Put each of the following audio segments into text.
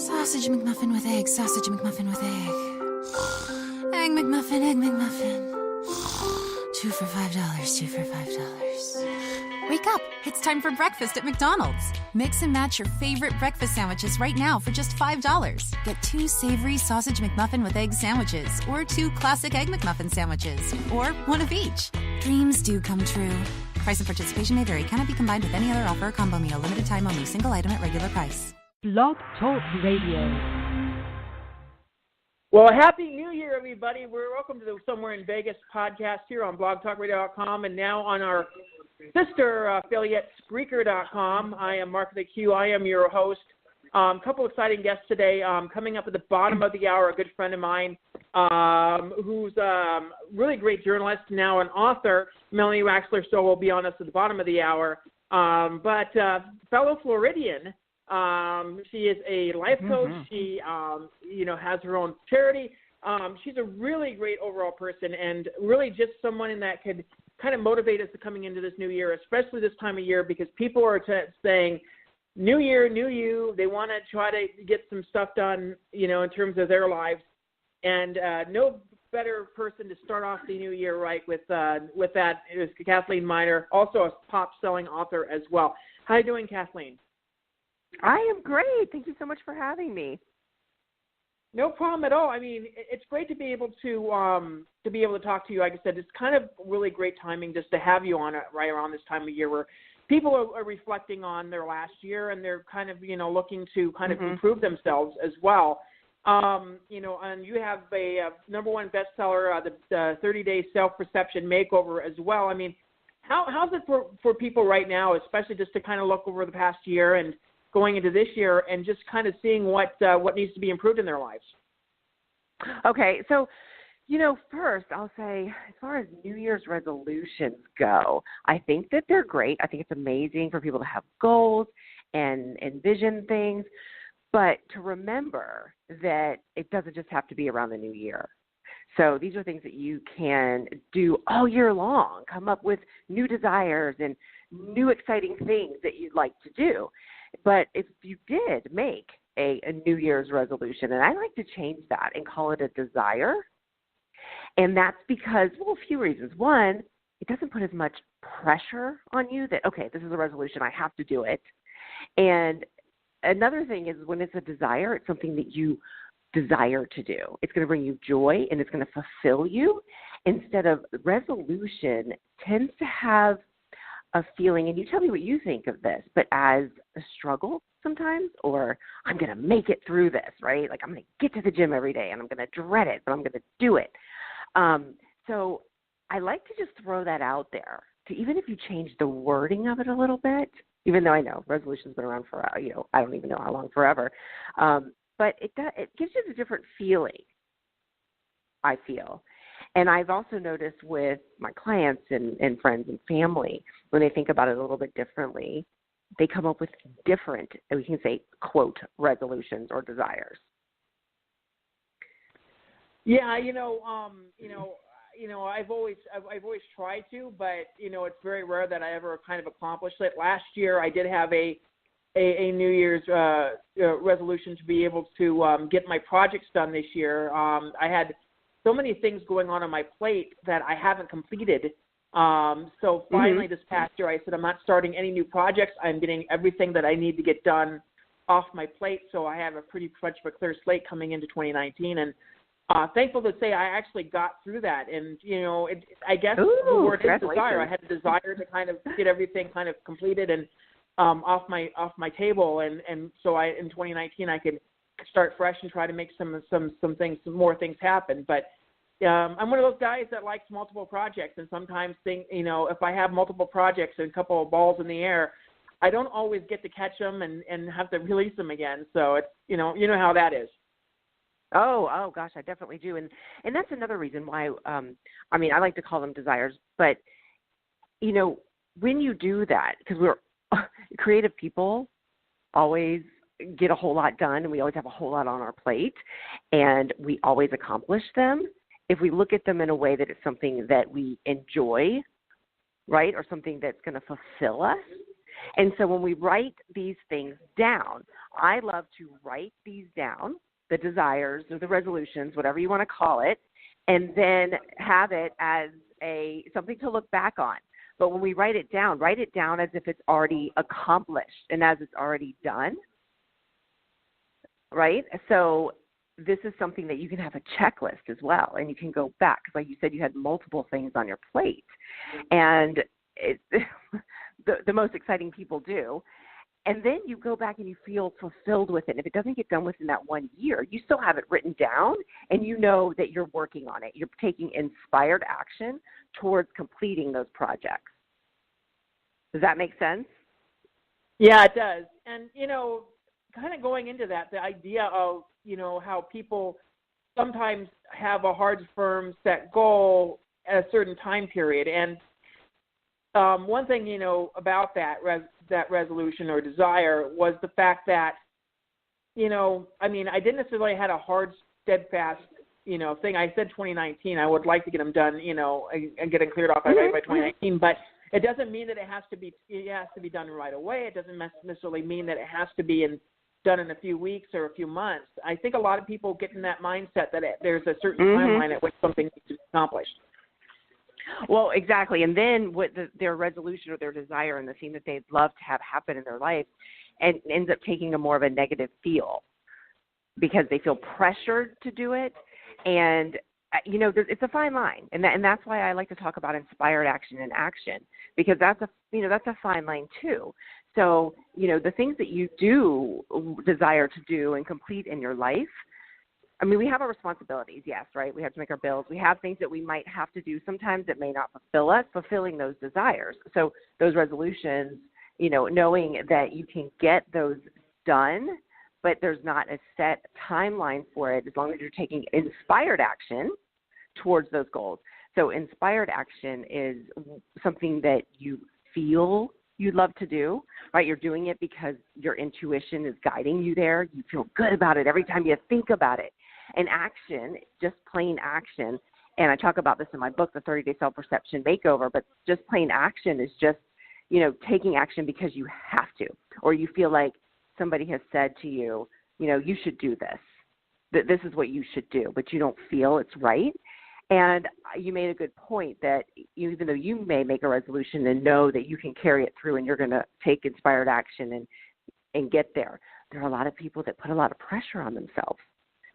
Sausage McMuffin with egg, sausage McMuffin with egg. Egg McMuffin, egg McMuffin. 2 for $5, 2 for $5. Wake up, it's time for breakfast at McDonald's. Mix and match your favorite breakfast sandwiches right now for just $5. Get 2 savory sausage McMuffin with egg sandwiches, or 2 classic egg McMuffin sandwiches, or 1 of each. Dreams do come true. Price and participation may vary. Cannot be combined with any other offer or combo meal. Limited time only. Single item at regular price. Blog Talk Radio. Well, Happy New Year, everybody. We're welcome to the Somewhere in Vegas podcast here on blogtalkradio.com and now on our sister affiliate, Spreaker.com. I am Mark the Q. I am your host. Couple exciting guests today. Coming up at the bottom of the hour, a good friend of mine who's a really great journalist, now an author, Melanie Waxler, so will be on us at the bottom of the hour. But fellow Floridian, she is a life coach. She, has her own charity. She's a really great overall person and really just someone that could kind of motivate us to coming into this new year, especially this time of year, because people are saying, new year, new you. They want to try to get some stuff done, in terms of their lives. And no better person to start off the new year right with that is Cathlene Miner, also a pop-selling author as well. How are you doing, Cathlene? I am great. Thank you so much for having me. No problem at all. I mean, it's great to be able to talk to you. Like I said, it's kind of really great timing just to have you on right around this time of year where people are reflecting on their last year and they're kind of, looking to kind of improve themselves as well. And you have a number one bestseller, the 30-day Self Perception Makeover as well. I mean, how's it for people right now, especially just to kind of look over the past year and going into this year and just kind of seeing what needs to be improved in their lives? Okay, so, first I'll say as far as New Year's resolutions go, I think that they're great. I think it's amazing for people to have goals and envision things, but to remember that it doesn't just have to be around the new year. So these are things that you can do all year long, come up with new desires and new exciting things that you'd like to do. But if you did make a New Year's resolution, and I like to change that and call it a desire, and that's because, a few reasons. One, it doesn't put as much pressure on you that, okay, this is a resolution, I have to do it. And another thing is when it's a desire, it's something that you desire to do. It's going to bring you joy and it's going to fulfill you, instead of resolution tends to have a feeling, and you tell me what you think of this, but as a struggle sometimes, or I'm going to make it through this, right? Like I'm going to get to the gym every day and I'm going to dread it, but I'm going to do it. So I like to just throw that out there to, even if you change the wording of it a little bit, even though I know resolution's been around for, I don't even know how long, forever. But it gives you a different feeling, I feel. And I've also noticed with my clients and friends and family, when they think about it a little bit differently, they come up with different, we can say, quote, resolutions or desires. Yeah, I've always tried to, but it's very rare that I ever kind of accomplish it. Last year, I did have a New Year's resolution to be able to get my projects done this year. I had so many things going on my plate that I haven't completed. So finally this past year, I said, I'm not starting any new projects. I'm getting everything that I need to get done off my plate. So I have a pretty much of a clear slate coming into 2019. And thankful to say I actually got through that. And, I guess the word is desire. I had a desire to kind of get everything kind of completed and off my table. And so in 2019, I could start fresh and try to make some more things happen. But I'm one of those guys that likes multiple projects, and sometimes if I have multiple projects and a couple of balls in the air, I don't always get to catch them and have to release them again. So it's you know how that is. Oh gosh, I definitely do, and that's another reason why. I like to call them desires, but when you do that, because we're creative people, always get a whole lot done, and we always have a whole lot on our plate, and we always accomplish them. If we look at them in a way that it's something that we enjoy, right, or something that's going to fulfill us, And so when we write these things down, I love to write these down, the desires or the resolutions, whatever you want to call it, and then have it as something to look back on. But when we write it down as if it's already accomplished and as it's already done, right? So this is something that you can have a checklist as well, and you can go back, because like you said, you had multiple things on your plate. And the most exciting people do. And then you go back and you feel fulfilled with it. And if it doesn't get done within that 1 year, you still have it written down, and you know that you're working on it. You're taking inspired action towards completing those projects. Does that make sense? Yeah, it does. And, kind of going into that, the idea of, how people sometimes have a hard, firm, set goal at a certain time period. And one thing, about that resolution or desire was the fact that, I didn't necessarily had a hard, steadfast, thing. I said 2019. I would like to get them done, and get them cleared off by 2019. But it doesn't mean that it has to be done right away. It doesn't necessarily mean that it has to be done in a few weeks or a few months. I think a lot of people get in that mindset that there's a certain timeline at which something needs to be accomplished. Well, exactly. And then what their resolution or their desire and the thing that they'd love to have happen in their life and ends up taking a more of a negative feel because they feel pressured to do it. And, it's a fine line. And that's why I like to talk about inspired action and action, because that's a fine line too. So, the things that you do desire to do and complete in your life, we have our responsibilities, yes, right? We have to make our bills. We have things that we might have to do. Sometimes it may not fulfill us, fulfilling those desires. So those resolutions, knowing that you can get those done, but there's not a set timeline for it as long as you're taking inspired action towards those goals. So inspired action is something that you feel you'd love to do, right? You're doing it because your intuition is guiding you there. You feel good about it every time you think about it. And action, just plain action, and I talk about this in my book, The 30-Day Self Perception Makeover, but just plain action is just, taking action because you have to, or you feel like somebody has said to you, you should do this, that this is what you should do, but you don't feel it's right. And you made a good point that even though you may make a resolution and know that you can carry it through and you're going to take inspired action and get there, there are a lot of people that put a lot of pressure on themselves.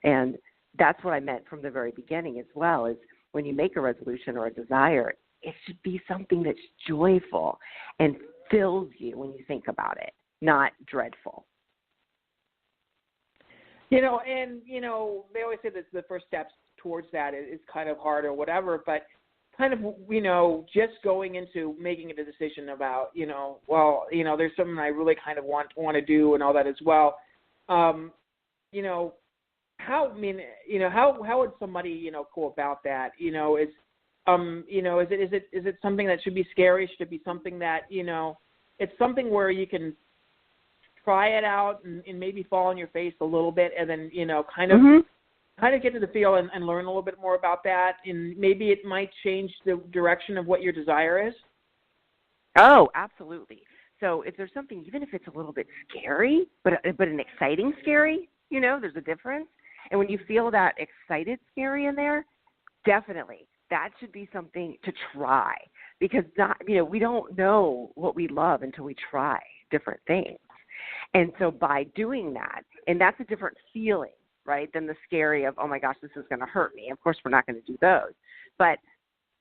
And that's what I meant from the very beginning as well, is when you make a resolution or a desire, it should be something that's joyful and fills you when you think about it, not dreadful. They always say that the first steps towards that is kind of hard or whatever, but kind of, just going into making a decision about, there's something I really kind of want to do and all that as well. How would somebody, go about that? Is it something that should be scary? Should it be something that, it's something where you can try it out and maybe fall on your face a little bit and then, kind of get to the feel and learn a little bit more about that, and maybe it might change the direction of what your desire is? Oh, absolutely. So if there's something, even if it's a little bit scary, but an exciting scary, there's a difference. And when you feel that excited scary in there, definitely that should be something to try, because we don't know what we love until we try different things. And so by doing that, and that's a different feeling, right, than the scary of, oh my gosh, this is going to hurt me. Of course, we're not going to do those. But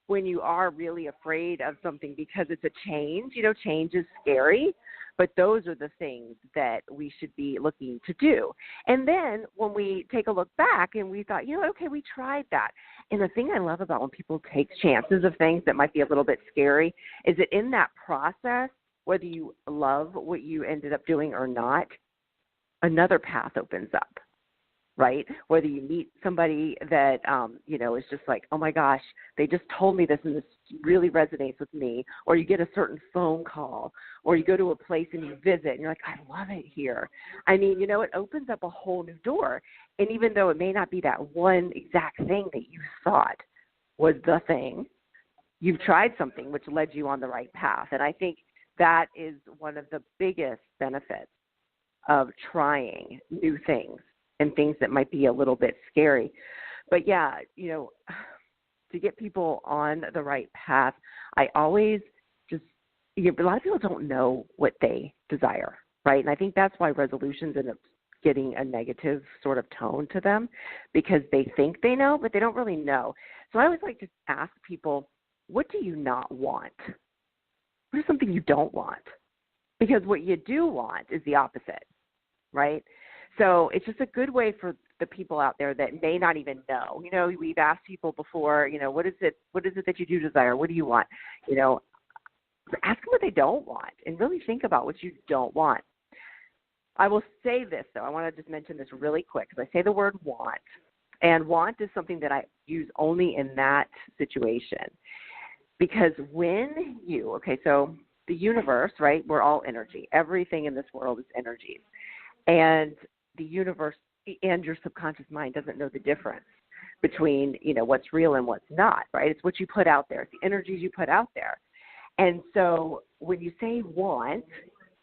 when you are really afraid of something because it's a change, change is scary, but those are the things that we should be looking to do. And then when we take a look back and we thought, okay, we tried that. And the thing I love about when people take chances of things that might be a little bit scary is that in that process, whether you love what you ended up doing or not, another path opens up. Right? Whether you meet somebody that, is just like, oh my gosh, they just told me this and this really resonates with me, or you get a certain phone call, or you go to a place and you visit and you're like, I love it here. It opens up a whole new door. And even though it may not be that one exact thing that you thought was the thing, you've tried something which led you on the right path. And I think that is one of the biggest benefits of trying new things and things that might be a little bit scary. But yeah, to get people on the right path, I always a lot of people don't know what they desire, right? And I think that's why resolutions end up getting a negative sort of tone to them, because they think they know, but they don't really know. So I always like to ask people, what do you not want? What is something you don't want? Because what you do want is the opposite, right? So it's just a good way for the people out there that may not even know. We've asked people before, what is it that you do desire? What do you want? Ask them what they don't want and really think about what you don't want. I will say this, though. I want to just mention this really quick because I say the word want. And want is something that I use only in that situation. Because when so the universe, right, we're all energy. Everything in this world is energies. And the universe and your subconscious mind doesn't know the difference between, what's real and what's not, right? It's what you put out there. It's the energies you put out there. And so when you say want,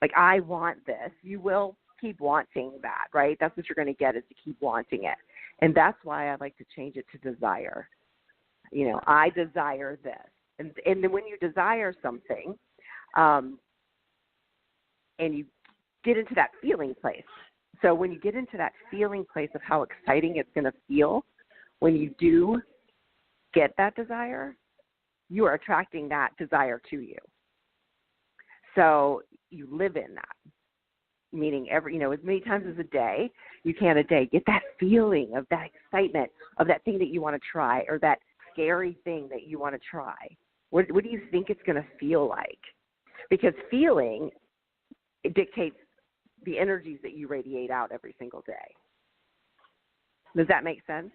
like I want this, you will keep wanting that, right? That's what you're going to get, is to keep wanting it. And that's why I like to change it to desire. I desire this. And then when you desire something, and you get into that feeling place. So when you get into that feeling place of how exciting it's going to feel when you do get that desire, you are attracting that desire to you. So you live in that, meaning as many times as a day, you can a day, get that feeling of that excitement of that thing that you want to try, or that scary thing that you want to try. What do you think it's going to feel like? Because feeling, it dictates the energies that you radiate out every single day. Does that make sense?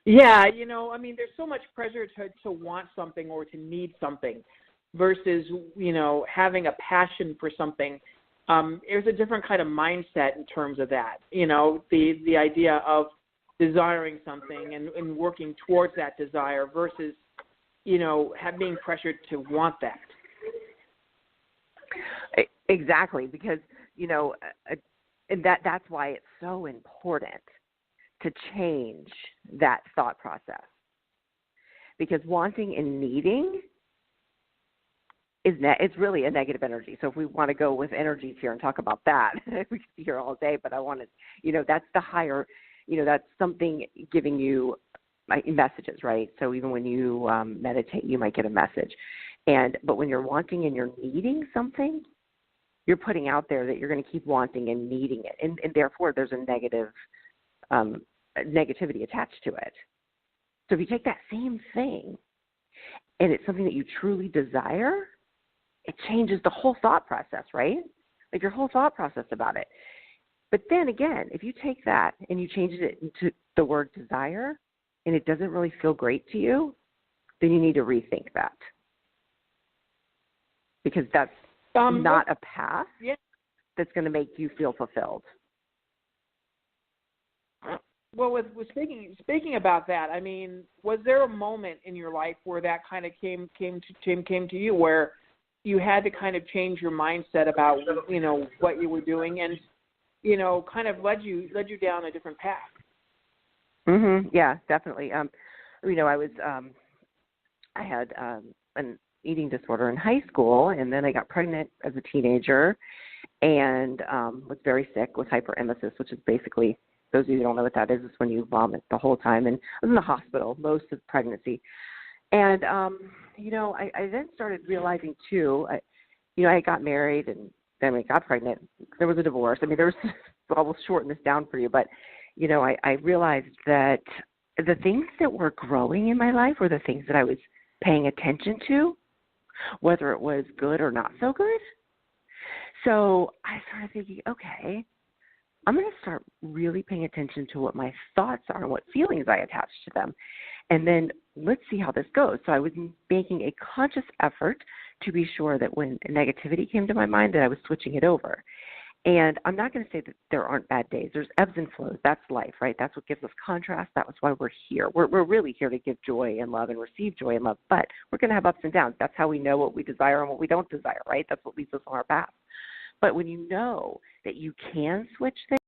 Yeah, there's so much pressure to want something or to need something versus, having a passion for something. There's a different kind of mindset in terms of that, the idea of desiring something and working towards that desire versus, being pressured to want that. Exactly, because, and that's why it's so important to change that thought process. Because wanting and needing it's really a negative energy. So if we want to go with energies here and talk about that, we could be here all day, but I want to, that's the higher, that's something giving you messages, right? So even when you meditate, you might get a message. But when you're wanting and you're needing something, you're putting out there that you're going to keep wanting and needing it. And therefore, there's a negativity attached to it. So if you take that same thing and it's something that you truly desire, it changes the whole thought process, right? Like your whole thought process about it. But then again, if you take that and you change it into the word desire and it doesn't really feel great to you, then you need to rethink that. Because that's not a path that's going to make you feel fulfilled. Well, with speaking about that, was there a moment in your life where that kind of came to you, where you had to kind of change your mindset about what you were doing, and kind of led you down a different path? Yeah, definitely. I had an eating disorder in high school, and then I got pregnant as a teenager, and was very sick with hyperemesis, which is basically, those of you who don't know what that is when you vomit the whole time. And I was in the hospital most of pregnancy. And, I then started realizing, too, I got married and then I got pregnant. There was a divorce. I will shorten this down for you. But, I realized that the things that were growing in my life were the things that I was paying attention to, whether it was good or not so good. So I started thinking, okay, I'm going to start really paying attention to what my thoughts are and what feelings I attach to them. And then let's see how this goes. So I was making a conscious effort to be sure that when negativity came to my mind that I was switching it over. And I'm not going to say that there aren't bad days. There's ebbs and flows. That's life, right? That's what gives us contrast. That's why we're here. We're really here to give joy and love and receive joy and love, but we're going to have ups and downs. That's how we know what we desire and what we don't desire, right? That's what leads us on our path. But when you know that you can switch things,